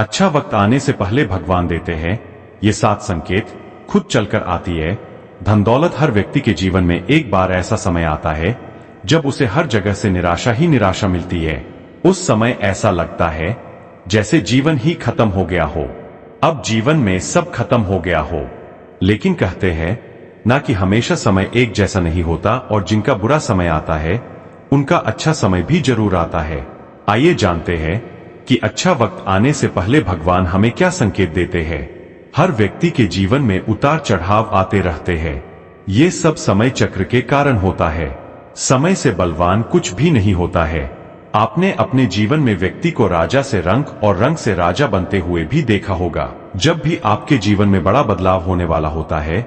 अच्छा वक्त आने से पहले भगवान देते हैं ये 7 संकेत, खुद चलकर आती है। धन दौलत हर व्यक्ति के जीवन में एक बार ऐसा समय आता है जब उसे हर जगह से निराशा ही निराशा मिलती है। उस समय ऐसा लगता है जैसे जीवन ही खत्म हो गया हो, अब जीवन में सब खत्म हो गया हो। लेकिन कहते हैं ना कि हमेशा समय एक जैसा नहीं होता और जिनका बुरा समय आता है उनका अच्छा समय भी जरूर आता है। आइए जानते हैं कि अच्छा वक्त आने से पहले भगवान हमें क्या संकेत देते हैं। हर व्यक्ति के जीवन में उतार चढ़ाव आते रहते हैं। ये सब समय चक्र के कारण होता है। समय से बलवान कुछ भी नहीं होता है। आपने अपने जीवन में व्यक्ति को राजा से रंक और रंक से राजा बनते हुए भी देखा होगा। जब भी आपके जीवन में बड़ा बदलाव होने वाला होता है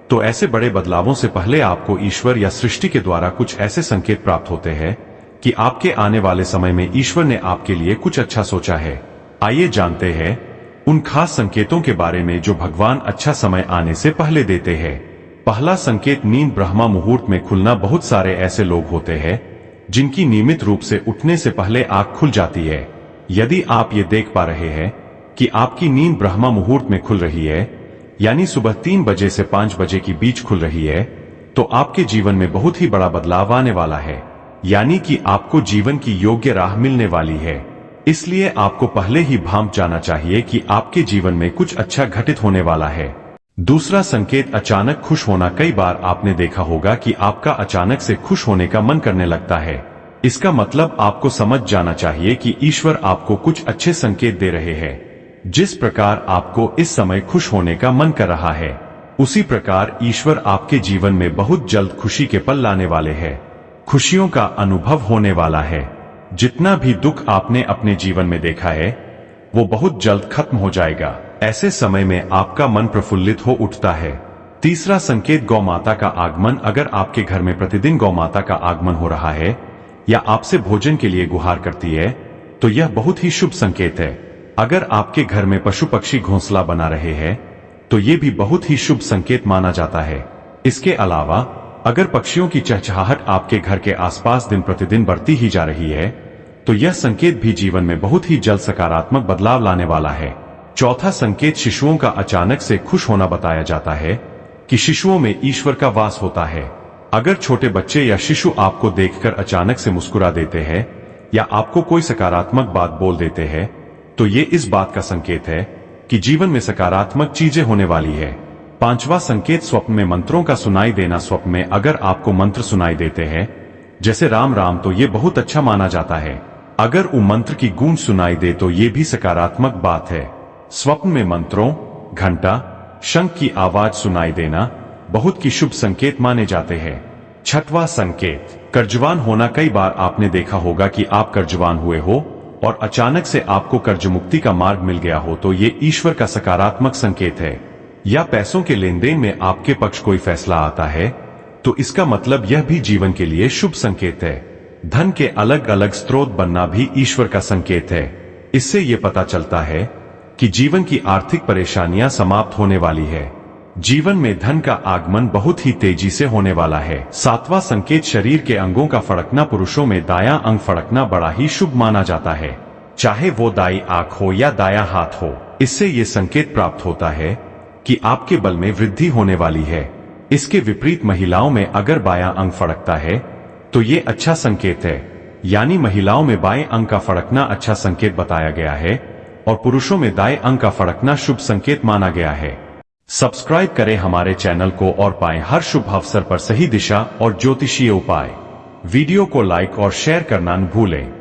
तो ऐसे बड़े बदलावों से पहले आपको ईश्वर या सृष्टि के द्वारा कुछ ऐसे संकेत प्राप्त होते हैं कि आपके आने वाले समय में ईश्वर ने आपके लिए कुछ अच्छा सोचा है। आइए जानते हैं उन खास संकेतों के बारे में जो भगवान अच्छा समय आने से पहले देते हैं। पहला संकेत, नींद ब्रह्मा मुहूर्त में खुलना। बहुत सारे ऐसे लोग होते हैं जिनकी नियमित रूप से उठने से पहले आंख खुल जाती है। यदि आप ये देख पा रहे हैं कि आपकी नींद ब्रह्मा मुहूर्त में खुल रही है, यानी सुबह 3 बजे से 5 बजे के बीच खुल रही है, तो आपके जीवन में बहुत ही बड़ा बदलाव आने वाला है। यानी कि आपको जीवन की योग्य राह मिलने वाली है। इसलिए आपको पहले ही भांप जाना चाहिए कि आपके जीवन में कुछ अच्छा घटित होने वाला है। दूसरा संकेत, अचानक खुश होना। कई बार आपने देखा होगा कि आपका अचानक से खुश होने का मन करने लगता है। इसका मतलब आपको समझ जाना चाहिए कि ईश्वर आपको कुछ अच्छे संकेत दे रहे हैं। जिस प्रकार आपको इस समय खुश होने का मन कर रहा है, उसी प्रकार ईश्वर आपके जीवन में बहुत जल्द खुशी के पल लाने वाले हैं। खुशियों का अनुभव होने वाला है। जितना भी दुख आपने अपने जीवन में देखा है वो बहुत जल्द खत्म हो जाएगा। ऐसे समय में आपका मन प्रफुल्लित हो उठता है। तीसरा संकेत, गौ माता का आगमन। अगर आपके घर में प्रतिदिन गौ माता का आगमन हो रहा है या आपसे भोजन के लिए गुहार करती है तो यह बहुत ही शुभ संकेत है। अगर आपके घर में पशु पक्षी घोंसला बना रहे हैं तो ये भी बहुत ही शुभ संकेत माना जाता है। इसके अलावा अगर पक्षियों की चहचहाहट आपके घर के आसपास दिन प्रतिदिन बढ़ती ही जा रही है तो यह संकेत भी जीवन में बहुत ही जल्द सकारात्मक बदलाव लाने वाला है। चौथा संकेत, शिशुओं का अचानक से खुश होना। बताया जाता है कि शिशुओं में ईश्वर का वास होता है। अगर छोटे बच्चे या शिशु आपको देखकर अचानक से मुस्कुरा देते हैं या आपको कोई सकारात्मक बात बोल देते हैं तो ये इस बात का संकेत है कि जीवन में सकारात्मक चीजें होने वाली है। पांचवा संकेत, स्वप्न में मंत्रों का सुनाई देना। स्वप्न में अगर आपको मंत्र सुनाई देते हैं जैसे राम राम तो ये बहुत अच्छा माना जाता है। अगर वो मंत्र की गूंज सुनाई दे तो ये भी सकारात्मक बात है। स्वप्न में मंत्रों, घंटा, शंख की आवाज सुनाई देना बहुत की शुभ संकेत माने जाते हैं। छठवां संकेत, कर्जवान होना। कई बार आपने देखा होगा कि आप कर्जवान हुए हो और अचानक से आपको कर्ज मुक्ति का मार्ग मिल गया हो तो ये ईश्वर का सकारात्मक संकेत है। या पैसों के लेन देन में आपके पक्ष कोई फैसला आता है तो इसका मतलब यह भी जीवन के लिए शुभ संकेत है। धन के अलग अलग स्रोत बनना भी ईश्वर का संकेत है। इससे ये पता चलता है कि जीवन की आर्थिक परेशानियां समाप्त होने वाली है। जीवन में धन का आगमन बहुत ही तेजी से होने वाला है। सातवां संकेत, शरीर के अंगों का फड़कना। पुरुषों में दायां अंग फड़कना बड़ा ही शुभ माना जाता है, चाहे वो दाई आंख हो या दायां हाथ हो। इससे ये संकेत प्राप्त होता है कि आपके बल में वृद्धि होने वाली है। इसके विपरीत महिलाओं में अगर बायां अंग फड़कता है तो ये अच्छा संकेत है। यानी महिलाओं में बाएं अंग का फड़कना अच्छा संकेत बताया गया है और पुरुषों में दाएं अंग का फड़कना शुभ संकेत माना गया है। सब्सक्राइब करें हमारे चैनल को और पाएं हर शुभ अवसर पर सही दिशा और ज्योतिषीय उपाय। वीडियो को लाइक और शेयर करना न भूलें।